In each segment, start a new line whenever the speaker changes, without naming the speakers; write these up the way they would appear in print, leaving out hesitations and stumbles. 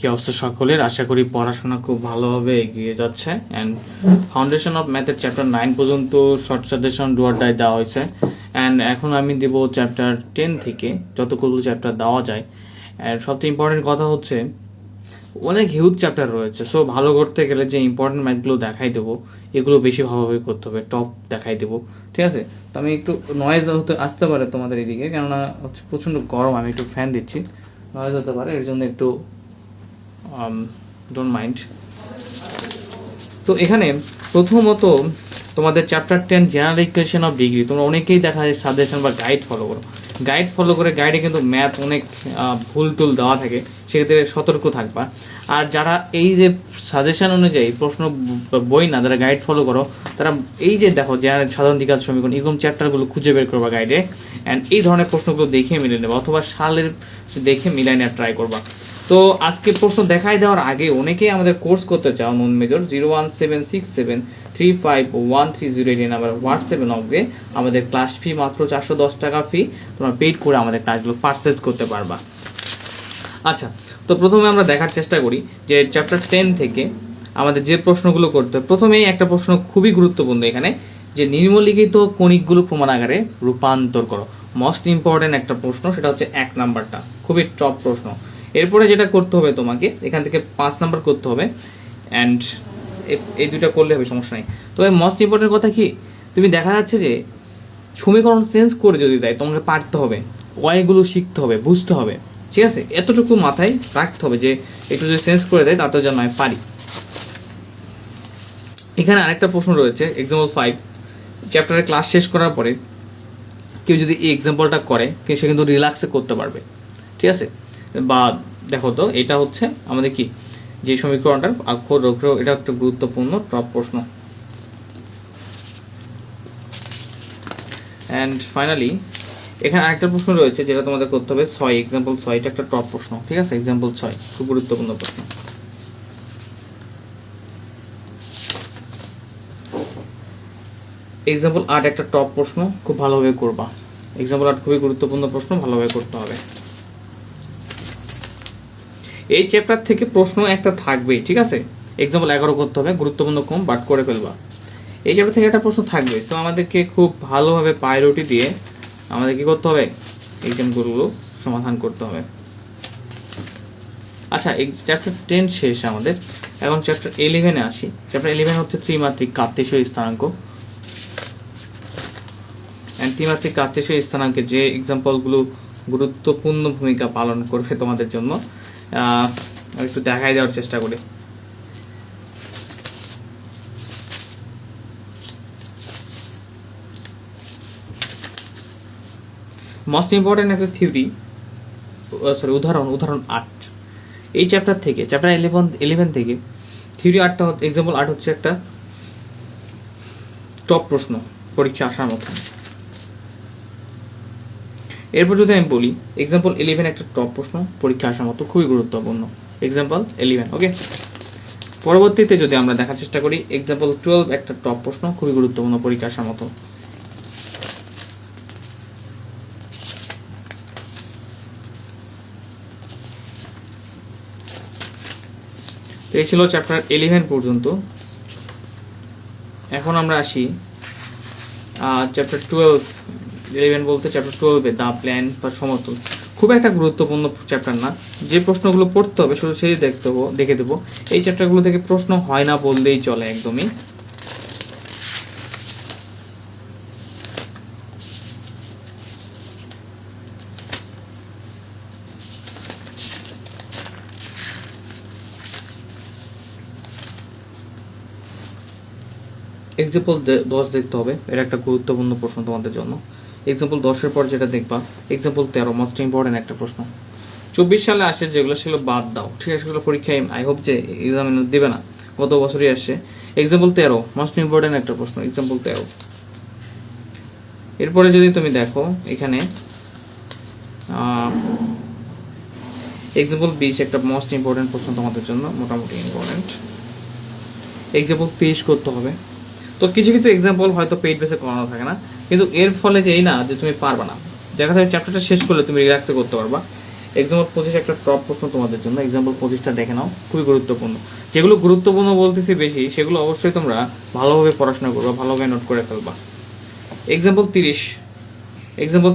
কি অবস্থা সকলের? আশা করি পড়াশোনা খুব ভালোভাবে এগিয়ে যাচ্ছে। অ্যান্ড ফাউন্ডেশন অফ ম্যাথের চ্যাপ্টার 9 পর্যন্ত short suggestion do or die দেওয়া হয়েছে। অ্যান্ড এখন আমি দেবো চ্যাপ্টার 10 থেকে যতগুলো চ্যাপ্টার দেওয়া যায়। অ্যান্ড সবচেয়ে ইম্পর্টেন্ট কথা হচ্ছে অনেক হিউজ চ্যাপ্টার রয়েছে, সো ভালো করতে গেলে যে ইম্পর্টেন্ট ম্যাথগুলো দেখাই দেবো এগুলো বেশি ভালোভাবে করতে হবে, টপ দেখাই দেবো, ঠিক আছে? তো আমি একটু নয়েজ হতে আসতে পারে তোমাদের এদিকে, কেননা হচ্ছে প্রচণ্ড গরম, আমি একটু ফ্যান দিচ্ছি, নয়েজ হতে পারে, এর জন্য একটু ডোন্ট মাইন্ড। তো এখানে প্রথমত তোমাদের chapter 10 general equation of degree, তোমরা অনেকেই দেখা যায় সাজেশন বা গাইড ফলো করো, গাইডে কিন্তু ম্যাথ অনেক ভুল টুল দেওয়া থাকে, সেক্ষেত্রে সতর্ক থাকবা। আর যারা এই যে সাজেশন অনুযায়ী প্রশ্ন বই না, যারা গাইড ফলো করো, তারা এই যে দেখো জেনারেল সাধারণ দ্বিঘাত সমীকরণ এরকম চ্যাপ্টারগুলো খুঁজে বের করবা গাইডে, অ্যান্ড এই ধরনের প্রশ্নগুলো দেখে মিলিয়ে নেবা অথবা সালের দেখে মিলাই নেওয়ার ট্রাই করবা। তো আজকে প্রশ্ন দেখাই দেওয়ার আগে অনেকেই আমাদের কোর্স করতে চাও নন মেজর 01767351308 এই নাম্বার হোয়াটসঅ্যাপে নক দিয়ে আমাদের ক্লাস ফি মাত্র 410 টাকা ফি, তোমরা পেইড করে আমাদের ক্লাসগুলো পারচেজ করতে পারবা। আচ্ছা, তো প্রথমে আমরা দেখার চেষ্টা করি যে চ্যাপ্টার 10 থেকে আমাদের যে প্রশ্নগুলো করতে হবে। প্রথমেই একটা প্রশ্ন খুবই গুরুত্বপূর্ণ এখানে, যে নিম্নলিখিত কণিকগুলো প্রমাণাগারে রূপান্তর করো। মোস্ট ইম্পর্টেন্ট একটা প্রশ্ন, সেটা হচ্ছে 1 নাম্বারটা, খুবই টপ প্রশ্ন। এরপরে যেটা করতে হবে তোমাকে এখান থেকে 5 নাম্বার করতে হবে, অ্যান্ড এই দুইটা করলে হবে, সমস্যা নেই। তবে মোস্ট ইম্পর্টেন্ট কথা কি, তুমি দেখা যাচ্ছে যে সমীকরণ চেঞ্জ করে যদি দেয় তোমাকে পারতে হবে, ওয়াইগুলো শিখতে হবে, বুঝতে হবে, ঠিক আছে? এতটুকু মাথায় রাখতে হবে যে একটু যদি চেঞ্জ করে দেয় তাতেও যেন আমি পারি। এখানে আরেকটা প্রশ্ন রয়েছে, এক্সাম্পল 5, চ্যাপ্টারের ক্লাস শেষ করার পরে কেউ যদি এই এক্সাম্পলটা করে সে কিন্তু রিল্যাক্সে করতে পারবে, ঠিক আছে? বা দেখো তো এটা হচ্ছে আমাদের কি যে সমীকরণটার অক্ষর রক্ষর, এটা একটা গুরুত্বপূর্ণ টপ প্রশ্ন। অ্যান্ড ফাইনালি এখানে আরেকটা প্রশ্ন রয়েছে যেটা তোমাদের করতে হবে 6, এক্সাম্পল 6, এটা একটা টপ প্রশ্ন, ঠিক আছে? এক্সাম্পল 6 খুব গুরুত্বপূর্ণ প্রশ্ন। এক্সাম্পল 8 একটা টপ প্রশ্ন, খুব ভালোভাবে করবা। এক্সাম্পল 8 খুবই গুরুত্বপূর্ণ প্রশ্ন, ভালোভাবে করতে হবে। এই চ্যাপ্টার থেকে প্রশ্ন একটা থাকবেই, ঠিক আছে? এক্সাম্পল 11 করতে হবে, গুরুত্বপূর্ণ কম বাট করে ফেলবা। এই চ্যাপ্টার থেকে একটা প্রশ্ন থাকবে, সো আমাদেরকে খুব ভালোভাবে প্রায়োরিটি দিয়ে আমাদের কি করতে হবে, এক্সামগুলো সমাধান করতে হবে। আচ্ছা, এই চ্যাপ্টার 10 শেষ আমাদের, এখন চ্যাপ্টার 11-এ আসি। চ্যাপ্টার 11 হচ্ছে ত্রিমাত্রিক কার্তেশীয় স্থানাঙ্ক। ত্রিমাত্রিক কার্তেশীয় স্থানাঙ্কে যে এক্সাম্পলগুলো গুরুত্বপূর্ণ ভূমিকা পালন করবে তোমাদের জন্য একটু দেখাই দেওয়ার চেষ্টা করি। মোস্ট ইম্পর্টেন্ট একটা থিওরি, উদাহরণ 8 এই চ্যাপ্টার থেকে, চ্যাপ্টার 11 থেকে থিওরি 8টা, এক্সাম্পল 8 হচ্ছে একটা টপ প্রশ্ন, পরীক্ষা আসার মতো। এরপর যদি আমি বলি এক্সাম্পল 11 একটা টপ প্রশ্ন, পরীক্ষা আসার মতো, খুবই গুরুত্বপূর্ণ এক্সাম্পল 11, ওকে? পরবর্তীতে যদি আমরা দেখার চেষ্টা করি এক্সাম্পল 12 একটা টপ প্রশ্ন, খুবই গুরুত্বপূর্ণ, পরীক্ষা আসার মতো। এই ছিল চ্যাপ্টার 11 পর্যন্ত। এখন আমরা আসি চ্যাপ্টার 11 বলতে চ্যাপ্টার 12-এ দা প্ল্যান বা সমতল, খুব একটা গুরুত্বপূর্ণ চ্যাপ্টার না, যে প্রশ্নগুলো পড়তে হবে শুধু সেই দেখে দেবো। এই চ্যাপ্টারগুলো থেকে প্রশ্ন হয় না বললেই চলে একদমই। এক্সাম্পল 10 দেখতে হবে, এটা একটা গুরুত্বপূর্ণ প্রশ্ন তোমাদের জন্য। এক্সাম্পল 10-এর পর যেটা দেখবা এক্সাম্পল 13, মোস্ট ইম্পর্টেন্ট একটা প্রশ্ন। 24 সালে আসে যেগুলো সেগুলো বাদ দাও, ঠিক আছে? সেগুলো পরীক্ষায় আই হোপ যে এক্সামে দেবে না, গত বছরই আসছে। এক্সাম্পল 13 মোস্ট ইম্পর্টেন্ট একটা প্রশ্ন, এক্সাম্পল 13। এরপরে যদি তুমি দেখো এখানে এক্সাম্পল 20 একটা মোস্ট ইম্পর্টেন্ট প্রশ্ন তোমাদের জন্য, মোটামুটি ইম্পর্টেন্ট। এক্সাম্পল 23 করতে হবে। তো কিছু কিছু এক্সাম্পল হয়তো পেইড বেসে করানো থাকে না, কিন্তু এর ফলে যে এই না যে তুমি পারবা না, দেখা যায় চ্যাপ্টারটা শেষ করলে তুমি রিল্যাক্সে করতে পারবা। এক্সাম্পল 25 একটা টপ প্রশ্ন তোমাদের জন্য। এক্সাম্পল 25টা দেখে নাও, খুবই গুরুত্বপূর্ণ। যেগুলো গুরুত্বপূর্ণ বলতেছি বেশি, সেগুলো অবশ্যই তোমরা ভালোভাবে পড়াশোনা করবা, ভালোভাবে নোট করে ফেলবা। এক্সাম্পল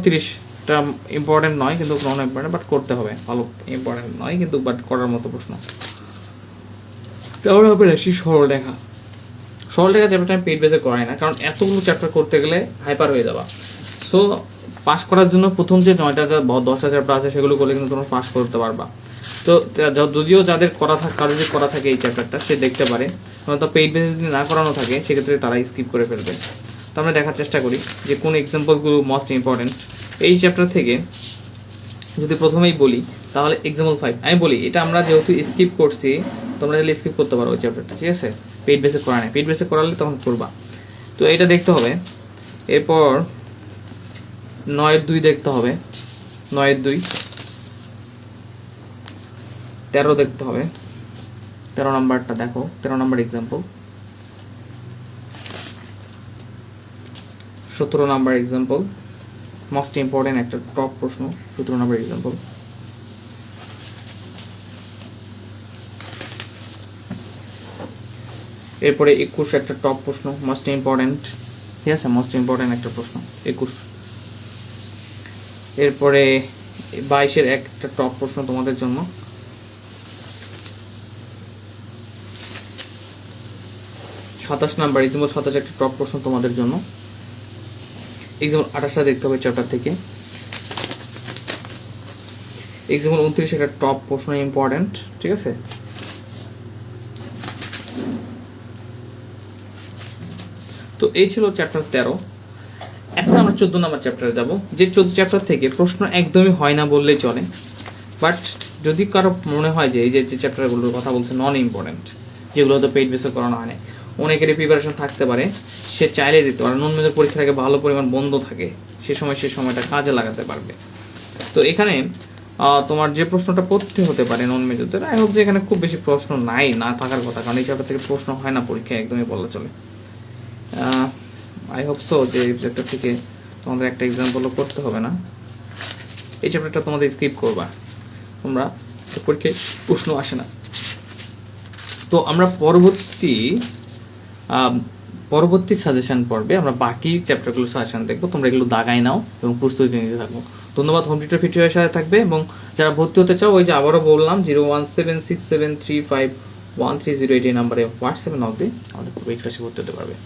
30টা ইম্পর্টেন্ট নয় কিন্তু নন ইম্পর্টেন্ট, বাট করতে হবে, ভালো ইম্পর্টেন্ট নয় কিন্তু বাট করার মতো প্রশ্ন। তারপরে হবে রাশি সরলরেখা। সরলরেখা চ্যাপ্টারটা আমি পেইড বেসে করাই না, কারণ এতগুলো চ্যাপ্টার করতে গেলে হাইপার হয়ে যাবা। সো পাস করার জন্য প্রথম যে 9টা 10টা চ্যাপ্টার আছে সেগুলো করলে কিন্তু তোমরা পাস করতে পারবা। তো যদিও যাদের কারো যদি করা থাকে এই চ্যাপ্টারটা, সে দেখতে পারে। তো পেইড বেসে যদি না করানো থাকে সেক্ষেত্রে তারা স্কিপ করে ফেলবে। তো আমরা দেখার চেষ্টা করি যে কোন এক্সাম্পলগুলো মোস্ট ইম্পর্টেন্ট এই চ্যাপ্টার থেকে। যদি প্রথমেই বলি তাহলে এক্সাম্পল 5 আমি বলি, এটা আমরা যেহেতু স্কিপ করছি, তোমরা তাহলে স্কিপ করতে পারো ওই চ্যাপ্টারটা, ঠিক আছে? পেইড বেসে করা নেই, পেইড বেসে করালে তখন করবা। তো এটা দেখতে হবে। এরপর 9-2 দেখতে হবে, 9-2, 13 দেখতে হবে, 13 নাম্বারটা দেখো, 13 number example, 17 number example, most important একটা টপ প্রশ্ন, 17 নাম্বার এক্সাম্পল। এরপরে 21 একটা টপ প্রশ্ন, মোস্ট ইম্পর্টেন্ট, ঠিক আছে? মোস্ট ইম্পর্টেন্ট একটা প্রশ্ন 21। এরপরে 22-এর একটা টপ প্রশ্ন তোমাদের জন্য। 27 নাম্বার এক্সাম্পল 27 একটা টপ প্রশ্ন তোমাদের জন্য। এক্সাম্পল 28টা দেখতে হবে চ্যাপ্টার থেকে। এক্সাম্পল 29 একটা টপ প্রশ্ন ইম্পর্টেন্ট, ঠিক আছে? তো এই ছিল চ্যাপ্টার 13। এখন আমরা 14 নাম্বার চ্যাপ্টারে যাব, যে 14 চ্যাপ্টার থেকে প্রশ্ন একদমই হয় না বললেই চলে। বাট যদি কারো মনে হয় যে এই যে চ্যাপ্টারগুলোর কথা বলছে নন ইম্পর্টেন্ট, যেগুলো তো পেইড বেসে করানো হয় না, অনেকেরই প্রিপারেশন থাকতে পারে, সে চাইলে দিতে পারে। নন মেজর পরীক্ষার আগে ভালো পরিমাণ বন্ধ থাকে, সে সময়টা কাজে লাগাতে পারবে। তো এখানে তোমার যে প্রশ্নটা পড়তে হতে পারে নন মেজরদের, আই হোপ যে এখানে খুব বেশি প্রশ্ন না থাকার কথা, কারণ এই চ্যাপ্টার থেকে প্রশ্ন হয় না পরীক্ষায়, একদমই বলা চলে। আই হোপ সো যে এই চ্যাপ্টার থেকে তোমাদের একটা এক্সাম্পলও করতে হবে না। এই চ্যাপ্টারটা তোমাদের স্কিপ করবা, তোমরা পরীক্ষায় প্রশ্ন আসে না। তো আমরা পরবর্তী সাজেশন পর্বে আমরা বাকি চ্যাপ্টারগুলো সাজেশন দেখবো। তোমরা এগুলো দাগাই নাও এবং প্রস্তুতি নিতে থাকবো। ধন্যবাদ। হোম টিউটর ভিডিওর সাথে থাকবে, এবং যারা ভর্তি হতে চাও ওই যে আবারও বললাম 01767351308 এই নাম্বারে হোয়াটসঅ্যাপে নক দিয়ে আমাদের পরীক্ষা ভর্তি হতে পারবে।